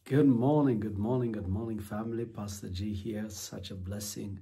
Good morning, good morning, good morning, family. Pastor G here. Such a blessing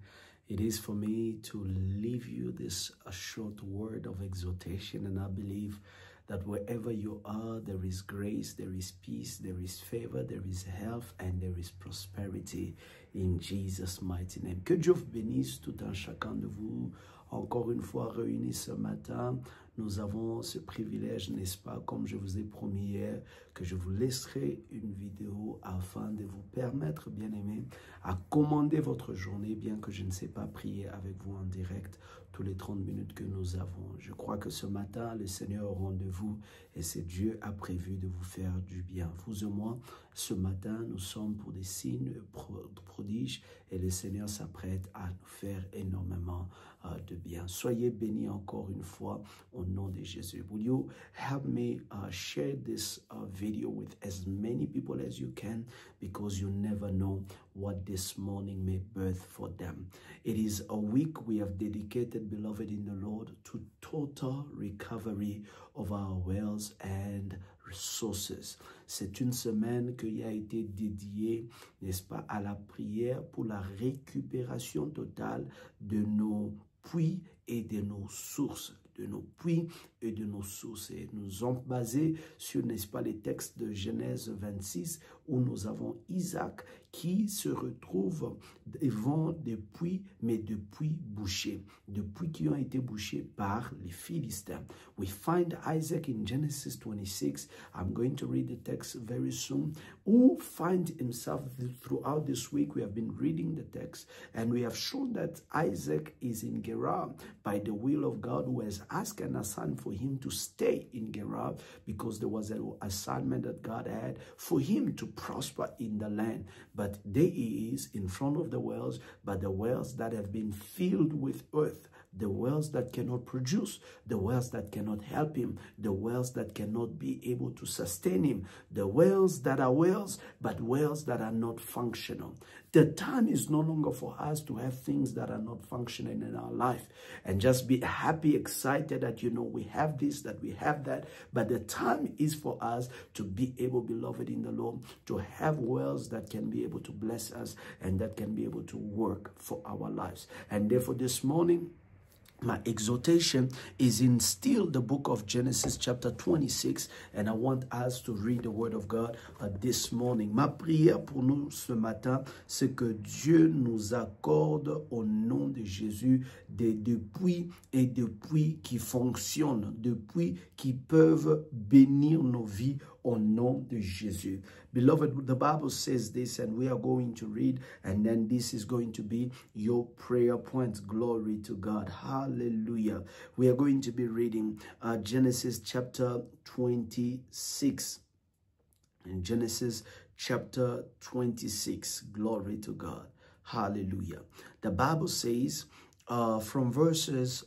it is for me to leave you this a short word of exhortation. And I believe that wherever you are, there is grace, there is peace, there is favor, there is health, and there is prosperity in Jesus' mighty name. Que Dieu vous bénisse tout un chacun de vous. Encore une fois réunis ce matin, nous avons ce privilège, n'est-ce pas, comme je vous ai promis hier, que je vous laisserai une vidéo afin de vous permettre, bien-aimés, à commander votre journée, bien que je ne sais pas prier avec vous en direct tous les 30 minutes que nous avons. Je crois que ce matin, le Seigneur est au rendez-vous et c'est Dieu a prévu de vous faire du bien. Vous et moi, ce matin, nous sommes pour des signes prodiges et le Seigneur s'apprête à nous faire énormément de bien. Soyez bénis encore une fois au nom de Jésus. Will you help me share this video with as many people as you can, because you never know what this morning may birth for them. It is a week we have dedicated, beloved in the Lord, to total recovery of our wells and resources. C'est une semaine qui a été dédiée, n'est-ce pas, à la prière pour la récupération totale de nos puits et de nos sources. De nos puits et de nos sources. Et nous sommes basés sur, n'est-ce pas, les textes de Genèse 26 où nous avons Isaac qui se retrouve devant des puits, mais des puits bouchés. Des puits qui ont été bouchés par les Philistins. We find Isaac in Genesis 26. I'm going to read the text very soon. Who find himself throughout this week. We have been reading the text and we have shown that Isaac is in Gerar by the will of God, who has asked and assigned for him to stay in Gerar because there was an assignment that God had for him to prosper in the land. But there he is in front of the wells, but the wells that have been filled with earth, the wells that cannot produce, the wells that cannot help him, the wells that cannot be able to sustain him, the wells that are wells, but wells that are not functional. The time is no longer for us to have things that are not functioning in our life and just be happy, excited that, you know, we have this, that we have that. But the time is for us to be able, beloved in the Lord, to have wells that can be able to bless us and that can be able to work for our lives. And therefore this morning, my exhortation is in still the book of Genesis chapter 26, and I want us to read the word of God this morning. Ma prière pour nous ce matin, c'est que Dieu nous accorde au nom de Jésus des puits et des puits qui fonctionnent, des puits qui peuvent bénir nos vies au nom de Jésus. Beloved, the Bible says this, and we are going to read, and then this is going to be your prayer point. Glory to God. Hallelujah. We are going to be reading Genesis chapter 26. In Genesis chapter 26. Glory to God. Hallelujah. The Bible says, from verses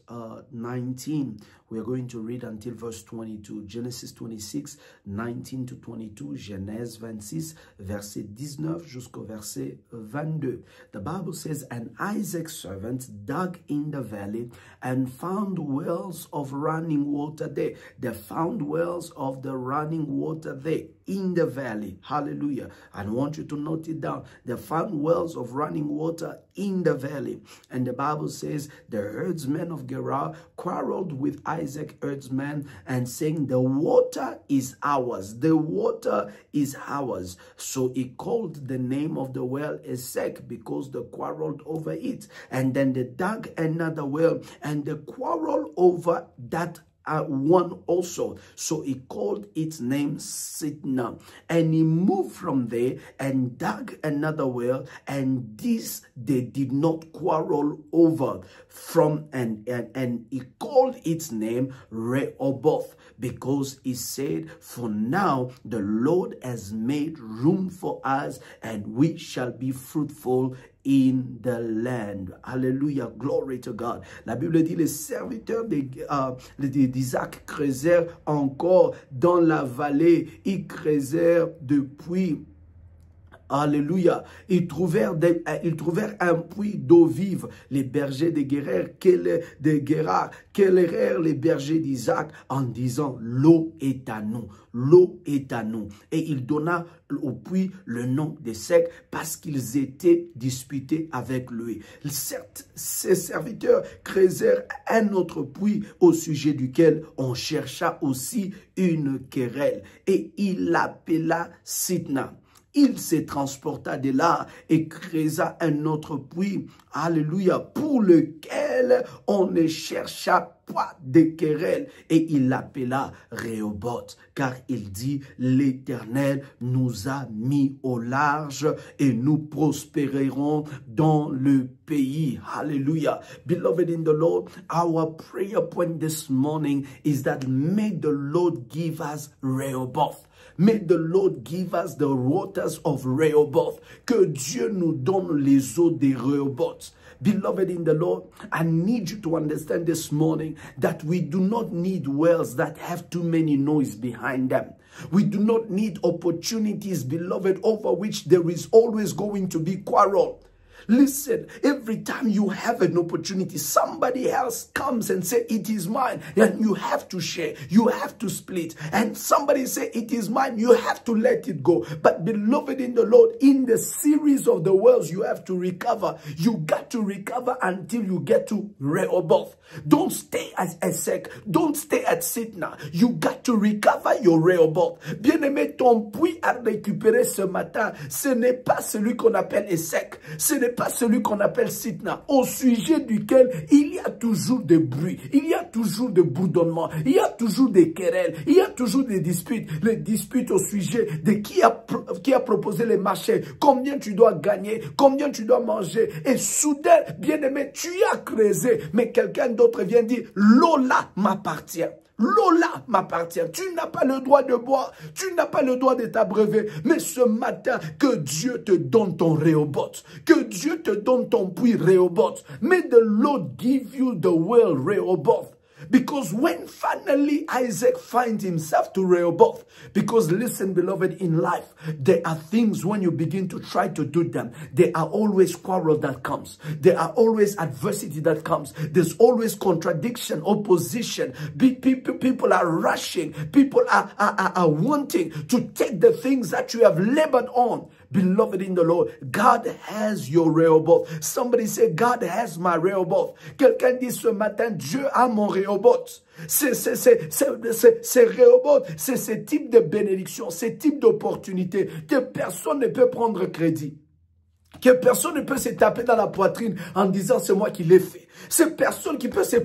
19, we are going to read until verse 22. Genesis 26, 19 to 22. Genèse 26, verset 19 jusqu'au verset 22. The Bible says, and Isaac's servants dug in the valley and found wells of running water there. They found wells of the running water there in the valley. Hallelujah. I want you to note it down. They found wells of running water in the valley. And the Bible says the herdsmen of Gerar quarreled with Isaac herdsmen and saying, the water is ours. The water is ours. So he called the name of the well Esek because they quarreled over it. And then they dug another well and they quarreled over that one also. So he called its name Sitna. And he moved from there and dug another well, and this they did not quarrel over from, and he called its name Rehoboth, because he said, for now the Lord has made room for us and we shall be fruitful in the land. Hallelujah. Glory to God. La Bible dit, les serviteurs d'Isaac creusèrent encore dans la vallée. Ils creusèrent depuis Alléluia. Ils trouvèrent un puits d'eau vive. Les bergers de Guérar quérèrent les bergers d'Isaac en disant, l'eau est à nous, l'eau est à nous. Et il donna au puits le nom de Sec parce qu'ils étaient disputés avec lui. Certes, ses serviteurs creusèrent un autre puits au sujet duquel on chercha aussi une querelle. Et il l'appela Sitna. Il se transporta de là et creusa un autre puits, alléluia, pour lequel on ne chercha pas de querelle. Et il l'appela Rehoboth, car il dit, l'Éternel nous a mis au large et nous prospérerons dans le pays. Hallelujah. Beloved in the Lord, our prayer point this morning is that may the Lord give us Rehoboth. May the Lord give us the waters of Rehoboth. Que Dieu nous donne les eaux de Rehoboth. Beloved in the Lord, I need you to understand this morning that we do not need wells that have too many noise behind them. We do not need opportunities, beloved, over which there is always going to be quarrel. Listen, every time you have an opportunity, somebody else comes and say, it is mine. And you have to share. You have to split. And somebody say, it is mine. You have to let it go. But beloved in the Lord, in the series of the wells you have to recover, you got to recover until you get to Rehoboth. Don't stay at Esek. Don't stay at Sitna. You got to recover your Rehoboth. Bien-aimé, ton puits à récupérer ce matin, ce n'est pas celui qu'on appelle Esek. Ce n'est pas celui qu'on appelle Sitna, au sujet duquel il y a toujours des bruits, il y a toujours des bourdonnements, il y a toujours des querelles, il y a toujours des disputes. Les disputes au sujet de qui a proposé les marchés, combien tu dois gagner, combien tu dois manger. Et soudain, bien-aimé, tu as creusé, mais quelqu'un d'autre vient dire, l'eau là m'appartient. L'eau là m'appartient. Tu n'as pas le droit de boire. Tu n'as pas le droit de t'abreuver. Mais ce matin, que Dieu te donne ton Rehoboth. Que Dieu te donne ton puits Rehoboth. May the Lord give you the well Rehoboth. Because when finally Isaac finds himself to Rehoboth, because listen, beloved, in life, there are things when you begin to try to do them, there are always quarrel that comes. There are always adversity that comes. There's always contradiction, opposition. People are rushing. People are wanting to take the things that you have labored on. Beloved in the Lord, God has your Rehoboth. Somebody say, God has my Rehoboth. Quelqu'un dit ce matin, Dieu a mon Rehoboth. C'est Rehoboth, c'est ce type de bénédiction, ce type d'opportunité que personne ne peut prendre crédit. Que personne ne peut se taper dans la poitrine en disant c'est moi qui l'ai fait. C'est personne qui peut se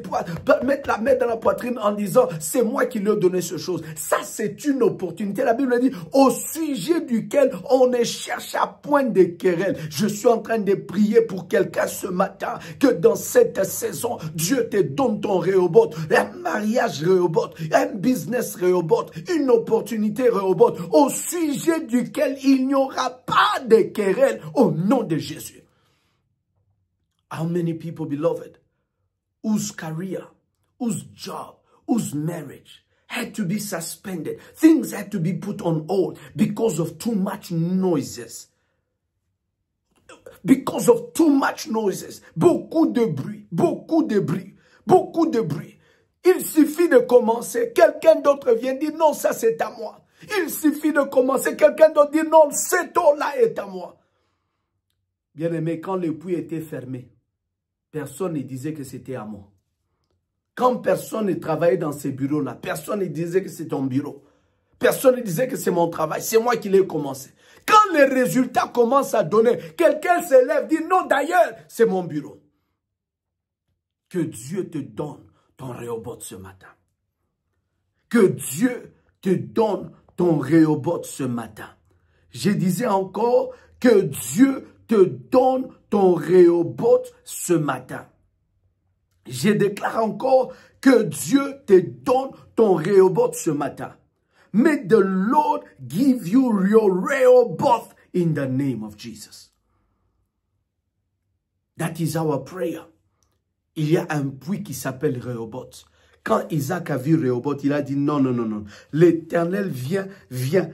mettre la main dans la poitrine en disant c'est moi qui lui ai donné ce chose. Ça c'est une opportunité. La Bible dit au sujet duquel on ne cherche à point de querelle. Je suis en train de prier pour quelqu'un ce matin que dans cette saison Dieu te donne ton Rehoboth, un mariage Rehoboth, un business Rehoboth, une opportunité Rehoboth au sujet duquel il n'y aura pas de querelle au nom de Jésus. How many people, beloved, whose career, whose job, whose marriage had to be suspended, things had to be put on hold because of too much noises. Because of too much noises. Beaucoup de bruit, beaucoup de bruit, beaucoup de bruit. Il suffit de commencer, quelqu'un d'autre vient dire non, ça c'est à moi. Il suffit de commencer, quelqu'un d'autre dit non, cette eau-là est à moi. Bien-aimé, quand le puits était fermé, personne ne disait que c'était à moi. Quand personne ne travaillait dans ces bureaux-là, personne ne disait que c'est ton bureau. Personne ne disait que c'est mon travail, c'est moi qui l'ai commencé. Quand les résultats commencent à donner, quelqu'un se lève, dit non, d'ailleurs, c'est mon bureau. Que Dieu te donne ton Rehoboth ce matin. Que Dieu te donne ton Rehoboth ce matin. Je disais encore que Dieu te donne ton Rehoboth ce matin. Je déclare encore que Dieu te donne ton Rehoboth ce matin. May the Lord give you your Rehoboth in the name of Jesus. That is our prayer. Il y a un puits qui s'appelle Rehoboth. Quand Isaac a vu Rehoboth, il a dit non, non, non, non. L'Éternel vient.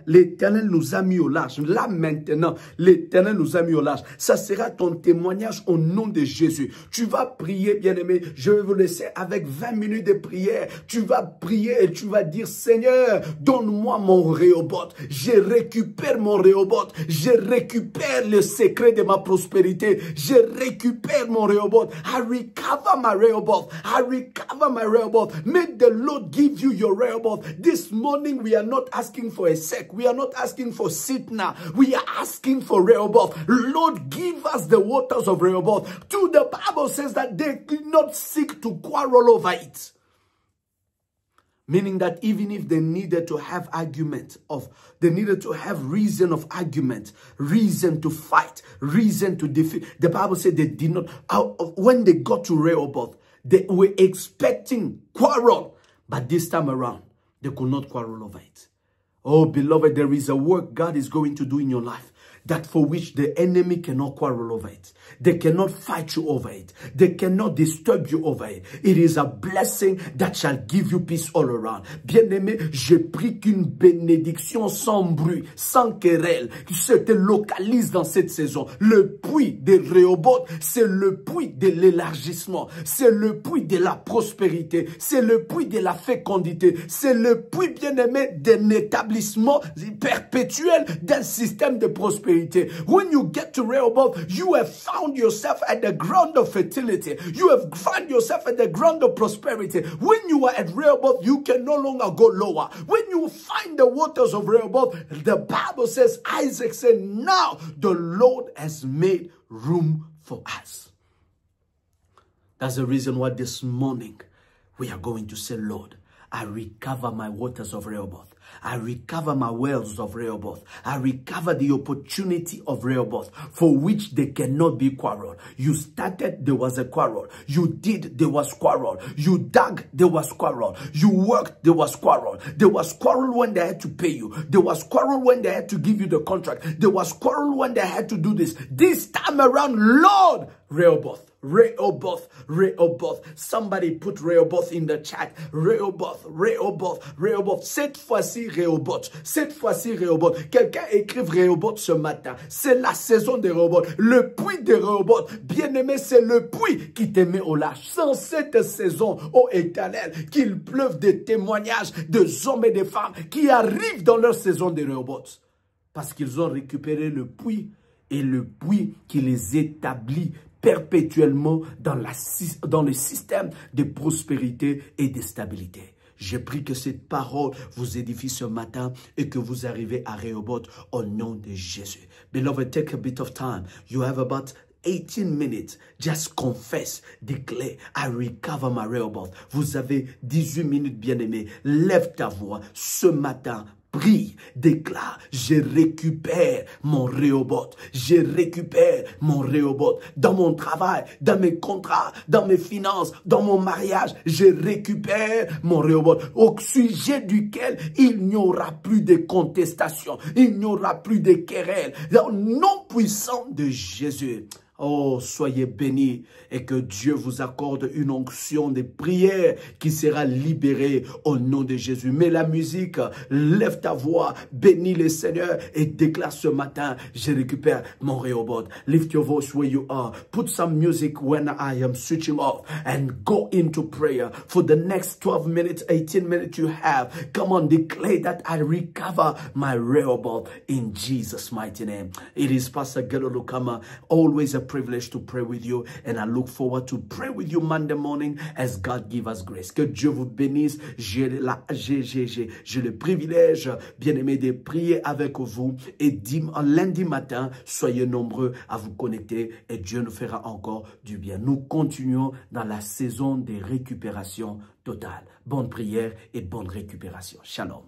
L'Éternel nous a mis au large. Là maintenant, l'Éternel nous a mis au large. Ça sera ton témoignage au nom de Jésus. Tu vas prier, bien-aimé. Je vais vous laisser avec 20 minutes de prière. Tu vas prier et tu vas dire, Seigneur, donne-moi mon Rehoboth. Je récupère mon Rehoboth. Je récupère le secret de ma prospérité. Je récupère mon Rehoboth. I recover my Rehoboth. I recover my Rehoboth. May the Lord give you your Rehoboth. This morning we are not asking for a sec. We are not asking for Sitna. We are asking for Rehoboth. Lord, give us the waters of Rehoboth. To the Bible says that they did not seek to quarrel over it. Meaning that even if they needed to have they needed to have reason of argument, reason to fight, reason to defeat. The Bible said they did not, when they got to Rehoboth, they were expecting quarrel. But this time around, they could not quarrel over it. Oh, beloved, there is a work God is going to do in your life, that for which the enemy cannot quarrel over it. They cannot fight you over it. They cannot disturb you over it. It is a blessing that shall give you peace all around. Bien-aimé, je prie qu'une bénédiction sans bruit, sans querelle, se te localise dans cette saison. Le puits de Rehoboth, c'est le puits de l'élargissement. C'est le puits de la prospérité. C'est le puits de la fécondité. C'est le puits, bien-aimé, d'un établissement perpétuel d'un système de prospérité. When you get to Rehoboth, you have found yourself at the ground of fertility. You have found yourself at the ground of prosperity. When you are at Rehoboth, you can no longer go lower. When you find the waters of Rehoboth, the Bible says, Isaac said, now the Lord has made room for us. That's the reason why this morning we are going to say, Lord, I recover my waters of Rehoboth. I recover my wells of Rehoboth. I recover the opportunity of Rehoboth, for which they cannot be quarreled. You started, there was a quarrel. You did, there was quarrel. You dug, there was quarrel. You worked, there was quarrel. There was quarrel when they had to pay you. There was quarrel when they had to give you the contract. There was quarrel when they had to do this. This time around, Lord, Rehoboth. Rehoboth, Rehoboth. Somebody put Rehoboth in the chat. Rehoboth, Rehoboth, Rehoboth. Cette fois-ci, Rehoboth. Cette fois-ci, Rehoboth. Quelqu'un écrive Rehoboth ce matin. C'est la saison de Rehoboth. Le puits de Rehoboth. Bien-aimé, c'est le puits qui te met au large. Sans cette saison, ô Éternel, qu'il pleuve des témoignages de hommes et de femmes qui arrivent dans leur saison de Rehoboth. Parce qu'ils ont récupéré le puits, et le puits qui les établit perpétuellement dans le système de prospérité et de stabilité. Je prie que cette parole vous édifie ce matin et que vous arrivez à Rehoboth au nom de Jésus. Beloved, take a bit of time. You have about 18 minutes. Just confess, declare, I recover my Rehoboth. Vous avez 18 minutes, bien-aimés. Lève ta voix ce matin. Prie, déclare, je récupère mon Rehoboth. Je récupère mon Rehoboth. Dans mon travail, dans mes contrats, dans mes finances, dans mon mariage, je récupère mon Rehoboth. Au sujet duquel il n'y aura plus de contestation, il n'y aura plus de querelles. Dans le nom puissant de Jésus. Oh, soyez bénis et que Dieu vous accorde une onction de prière qui sera libérée au nom de Jésus. Mets la musique, lève ta voix, bénis le Seigneur et déclare ce matin, je récupère mon Rehoboth. Lift your voice where you are. Put some music when I am switching off and go into prayer. For the next 12 minutes, 18 minutes you have, come on, declare that I recover my Rehoboth in Jesus' mighty name. It is Pastor Gelo Lukama, always a privilege to pray with you, and I look forward to pray with you Monday morning as God give us grace. Que Dieu vous bénisse. J'ai le privilège, bien-aimé, de prier avec vous, et lundi matin, soyez nombreux à vous connecter et Dieu nous fera encore du bien. Nous continuons dans la saison de récupération totale. Bonne prière et bonne récupération. Shalom.